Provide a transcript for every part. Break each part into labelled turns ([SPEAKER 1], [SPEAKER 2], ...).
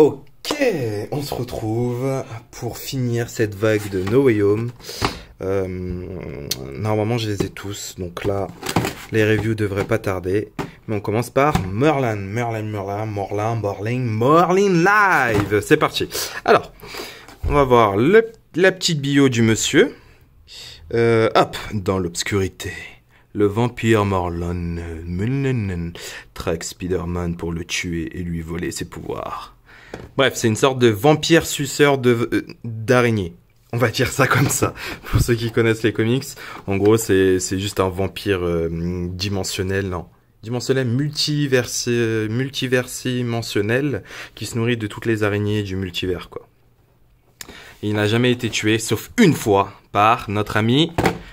[SPEAKER 1] Ok, on se retrouve pour finir cette vague de No Way Home. Normalement, je les ai tous, donc là, les reviews devraient pas tarder. Mais on commence par Merlin Live. C'est parti. Alors, on va voir la petite bio du monsieur. Hop, dans l'obscurité. Le vampire Merlin traque Spider-Man pour le tuer et lui voler ses pouvoirs. Bref, c'est une sorte de vampire suceur d'araignée. On va dire ça comme ça, pour ceux qui connaissent les comics. En gros, c'est juste un vampire dimensionnel, non. Dimensionnel multiversimentionnel qui se nourrit de toutes les araignées du multivers, quoi. Il n'a jamais été tué, sauf une fois, par notre ami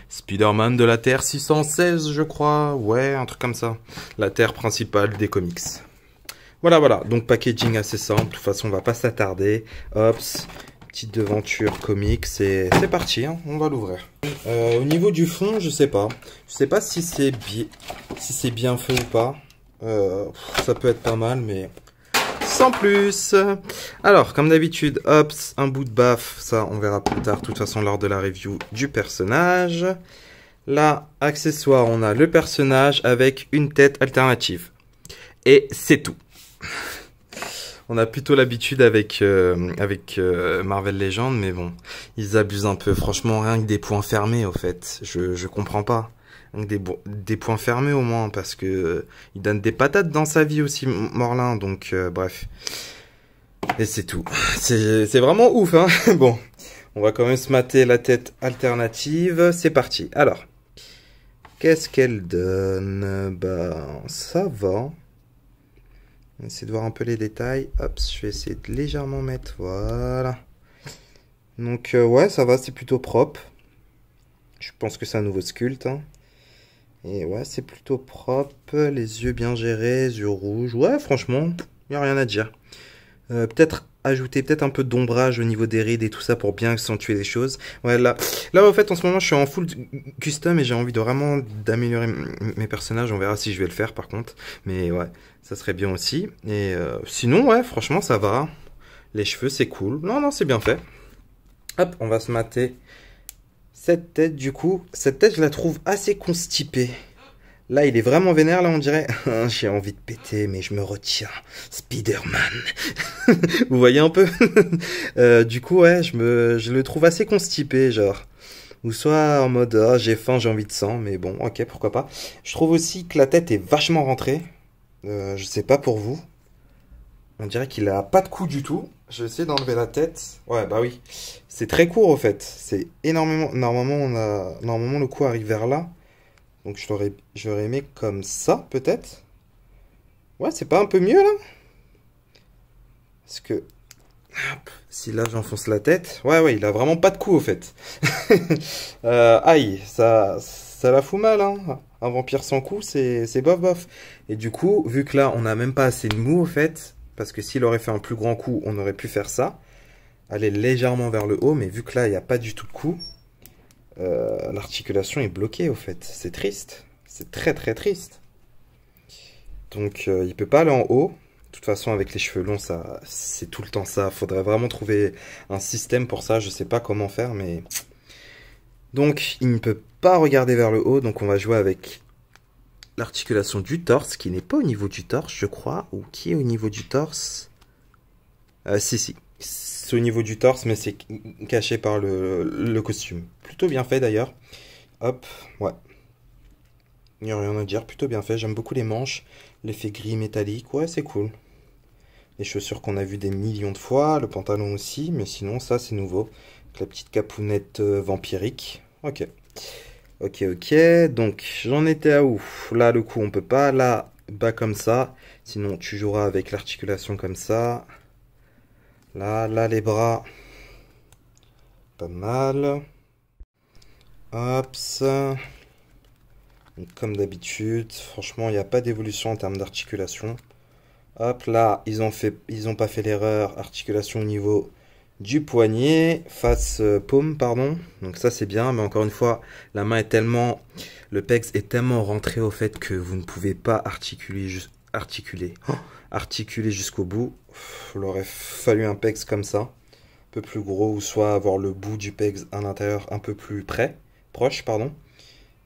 [SPEAKER 1] Spider-Man de la Terre 616, je crois. Ouais, un truc comme ça. La Terre principale des comics. Voilà. Donc, packaging assez simple. De toute façon, on va pas s'attarder. Hops, petite devanture comics. Et c'est parti, hein. On va l'ouvrir. Au niveau du fond, je sais pas. Je sais pas si c'est bien fait ou pas. Ça peut être pas mal, mais sans plus. Alors, comme d'habitude, hops, un bout de baffe. Ça, on verra plus tard, de toute façon, lors de la review du personnage. Là, accessoire, on a le personnage avec une tête alternative. Et c'est tout. On a plutôt l'habitude avec Marvel Legends, mais bon, ils abusent un peu. Franchement, rien que des points fermés, au fait. Je comprends pas. Des points fermés au moins, parce que il donne des patates dans sa vie aussi, Merlin, donc bref. Et c'est tout. C'est vraiment ouf, hein. Bon, on va quand même se mater la tête alternative. C'est parti. Alors, qu'est-ce qu'elle donne? Bah, ça va. On va essayer de voir un peu les détails. Hop, je vais essayer de légèrement mettre, voilà. Donc, ouais, ça va, c'est plutôt propre. Je pense que c'est un nouveau sculpte, hein. Et ouais, c'est plutôt propre, les yeux bien gérés, yeux rouges. Ouais, franchement, il n'y a rien à dire. Peut-être ajouter un peu d'ombrage au niveau des rides et tout ça pour bien accentuer les choses. Ouais, là, en fait, en ce moment, je suis en full custom et j'ai envie de vraiment d'améliorer mes personnages. On verra si je vais le faire, par contre. Mais ouais, ça serait bien aussi. Et sinon, ouais, franchement, ça va. Les cheveux, c'est cool. Non, c'est bien fait. Hop, on va se mater cette tête, du coup. Cette tête, je la trouve assez constipée. Là, il est vraiment vénère, là, on dirait. J'ai envie de péter, mais je me retiens. Spider-Man. Vous voyez un peu. Du coup, ouais, je le trouve assez constipé, genre. Ou soit en mode, oh, j'ai faim, j'ai envie de sang, mais bon, ok, pourquoi pas. Je trouve aussi que la tête est vachement rentrée. Je sais pas pour vous. On dirait qu'il a pas de cou du tout. Je vais essayer d'enlever la tête. Ouais, bah oui. C'est très court, au fait. C'est énormément. Normalement, le cou arrive vers là. Donc, j'aurais aimé comme ça, peut-être. Ouais, c'est pas un peu mieux, là? Parce que... Hop, si là, j'enfonce la tête... Ouais, il a vraiment pas de cou, au fait. Aïe, ça la fout mal, hein. Un vampire sans cou, c'est bof. Et du coup, vu que là, on n'a même pas assez de mou, au fait... Parce que s'il aurait fait un plus grand coup, on aurait pu faire ça. Aller légèrement vers le haut, mais vu que là, il n'y a pas du tout de coup... l'articulation est bloquée, au fait. C'est triste. C'est très triste. Donc, il peut pas aller en haut. De toute façon, avec les cheveux longs, ça, c'est tout le temps ça. Faudrait vraiment trouver un système pour ça. Je sais pas comment faire, mais... Donc, il ne peut pas regarder vers le haut. Donc, on va jouer avec l'articulation du torse, qui n'est pas au niveau du torse, je crois. Ou qui est au niveau du torse? Si. C'est au niveau du torse, mais c'est caché par le costume. Plutôt bien fait d'ailleurs. Hop, ouais. Il n'y a rien à dire, plutôt bien fait. J'aime beaucoup les manches, l'effet gris métallique. Ouais, c'est cool. Les chaussures qu'on a vues des millions de fois, le pantalon aussi, mais sinon, ça, c'est nouveau. Avec la petite capounette vampirique. Ok. Donc, j'en étais à où? Là, le coup, on peut pas. Là, bas comme ça. Sinon, tu joueras avec l'articulation comme ça. Là, les bras. Pas mal. Hop. Donc, comme d'habitude, franchement, il n'y a pas d'évolution en termes d'articulation. Hop, là, ils ont pas fait l'erreur. Articulation au niveau du poignet, face paume, pardon. Donc ça, c'est bien, mais encore une fois, la main est tellement... Le pex est tellement rentré au fait que vous ne pouvez pas articuler articulé. Oh, articulé jusqu'au bout. Il aurait fallu un pegs comme ça. Un peu plus gros, ou soit avoir le bout du pegs à l'intérieur un peu plus proche, pardon.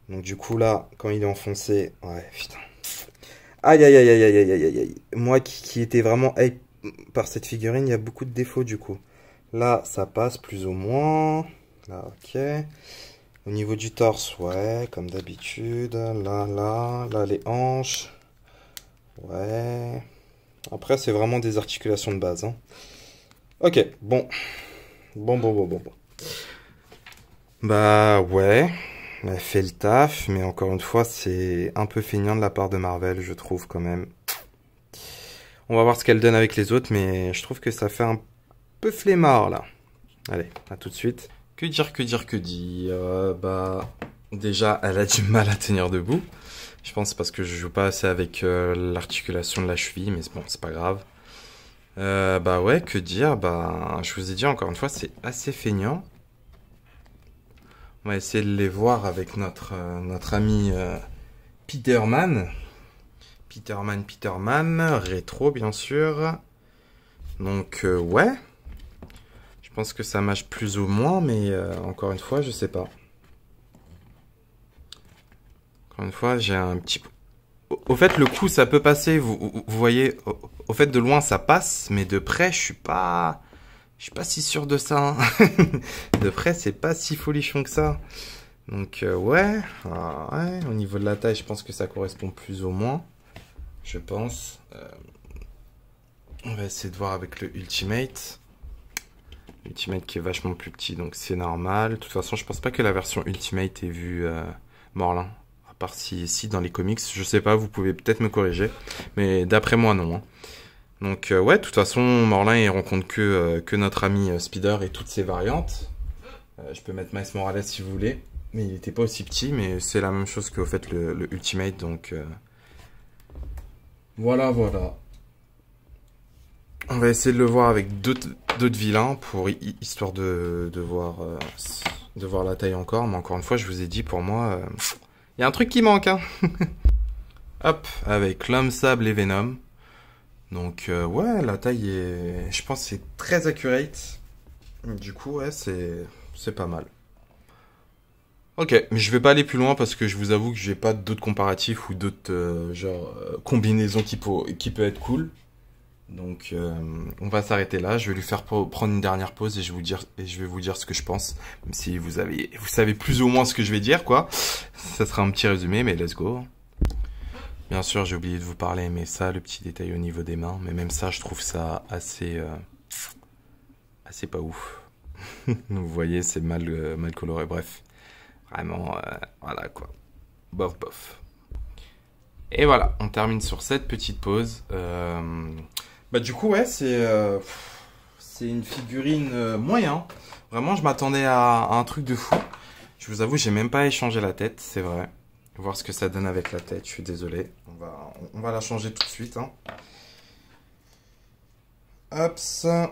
[SPEAKER 1] Donc du coup là, quand il est enfoncé, ouais, putain. Aïe, aïe, aïe, aïe, aïe, aïe, aïe, aïe. Moi qui étais vraiment hype par cette figurine, il y a beaucoup de défauts du coup. Là, ça passe plus ou moins. Là, ok. Au niveau du torse, ouais, comme d'habitude. Là, les hanches. Ouais. Après, c'est vraiment des articulations de base, hein. Ok, bon. Bon. Bah, ouais. Elle fait le taf, mais encore une fois, c'est un peu feignant de la part de Marvel, je trouve, quand même. On va voir ce qu'elle donne avec les autres, mais je trouve que ça fait un peu flemmard, là. Allez, à tout de suite. Que dire. Bah, déjà, elle a du mal à tenir debout. Je pense parce que je joue pas assez avec l'articulation de la cheville, mais bon, c'est pas grave. Bah ouais, que dire. Bah, je vous ai dit, encore une fois, c'est assez feignant. On va essayer de les voir avec notre ami Peterman. Peterman, rétro bien sûr. Donc ouais. Je pense que ça marche plus ou moins, mais encore une fois, je sais pas. Encore une fois, j'ai un petit... Au fait, le coup, ça peut passer, vous voyez, au fait, de loin, ça passe, mais de près, je suis pas si sûr de ça, hein. De près, c'est pas si folichon que ça. Donc ouais, au niveau de la taille, je pense que ça correspond plus ou moins. Je pense. On va essayer de voir avec le Ultimate. Ultimate qui est vachement plus petit, donc c'est normal. De toute façon, je pense pas que la version Ultimate ait vu Morlun. À part si dans les comics, je sais pas, vous pouvez peut-être me corriger. Mais d'après moi, non, hein. Donc ouais, de toute façon, Morlun, il rencontre que notre ami Spider et toutes ses variantes. Je peux mettre Miles Morales si vous voulez. Mais il était pas aussi petit, mais c'est la même chose qu'au fait le Ultimate, donc... Voilà. On va essayer de le voir avec d'autres vilains, pour histoire de voir la taille encore. Mais encore une fois, je vous ai dit, pour moi, il y a un truc qui manque, hein. Hop, avec l'homme sable et Venom. Donc ouais, la taille est... Je pense que c'est très accurate. Du coup, ouais, c'est pas mal. Ok, mais je vais pas aller plus loin parce que je vous avoue que j'ai pas d'autres comparatifs ou d'autres combinaisons qui peut être cool. Donc on va s'arrêter là. Je vais lui faire prendre une dernière pause et je vais vous dire ce que je pense. Même si vous savez plus ou moins ce que je vais dire, quoi. Ça sera un petit résumé, mais let's go. Bien sûr, j'ai oublié de vous parler, mais ça, le petit détail au niveau des mains. Mais même ça, je trouve ça assez pas ouf. Vous voyez, c'est mal coloré. Bref. Vraiment, voilà quoi. Bof. Et voilà, on termine sur cette petite pause. Bah du coup, ouais, c'est une figurine moyen. Vraiment, je m'attendais à un truc de fou. Je vous avoue, j'ai même pas échangé la tête, c'est vrai. Voir ce que ça donne avec la tête, je suis désolé. On va la changer tout de suite, hein. Hop. En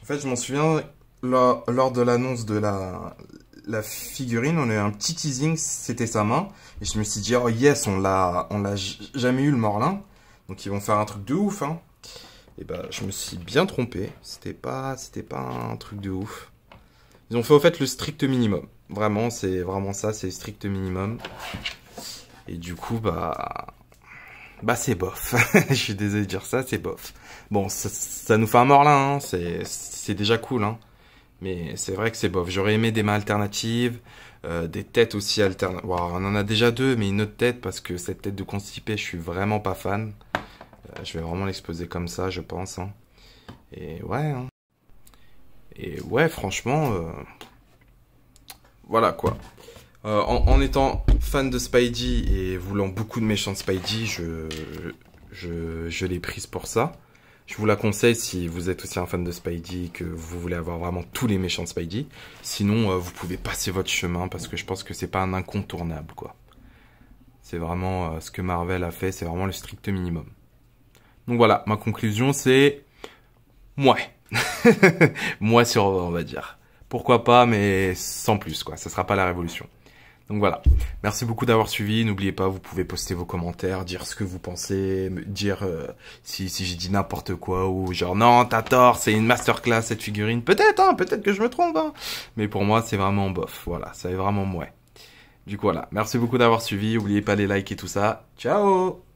[SPEAKER 1] fait, je m'en souviens, lors de l'annonce de la figurine, on a eu un petit teasing, c'était sa main. Et je me suis dit, oh yes, on l'a jamais eu le Morlun. Donc ils vont faire un truc de ouf, hein. Et bah, je me suis bien trompé. C'était pas un truc de ouf. Ils ont fait au fait le strict minimum. Vraiment, c'est vraiment ça, c'est le strict minimum. Et du coup, bah c'est bof. Je suis désolé de dire ça, c'est bof. Bon, ça nous fait un Morlun, hein. C'est déjà cool, hein. Mais c'est vrai que c'est bof. J'aurais aimé des mains alternatives, des têtes aussi alternatives. Wow, on en a déjà deux, mais une autre tête, parce que cette tête de constipé, je suis vraiment pas fan. Je vais vraiment l'exposer comme ça, je pense, hein. Et ouais, hein. Et ouais, franchement, voilà quoi. En étant fan de Spidey et voulant beaucoup de méchants de Spidey, je l'ai prise pour ça. Je vous la conseille si vous êtes aussi un fan de Spidey et que vous voulez avoir vraiment tous les méchants de Spidey. Sinon, vous pouvez passer votre chemin parce que je pense que c'est pas un incontournable, quoi. C'est vraiment ce que Marvel a fait, c'est vraiment le strict minimum. Donc voilà, ma conclusion c'est... Ouais. Moi sur on va dire. Pourquoi pas, mais sans plus, quoi. Ça sera pas la révolution. Donc voilà, merci beaucoup d'avoir suivi. N'oubliez pas, vous pouvez poster vos commentaires, dire ce que vous pensez, me dire si j'ai dit n'importe quoi ou genre non, t'as tort, c'est une masterclass cette figurine. Peut-être, hein, peut-être que je me trompe, hein. Mais pour moi, c'est vraiment bof. Voilà, c'est vraiment ouais. Du coup voilà, merci beaucoup d'avoir suivi. N'oubliez pas les likes et tout ça. Ciao!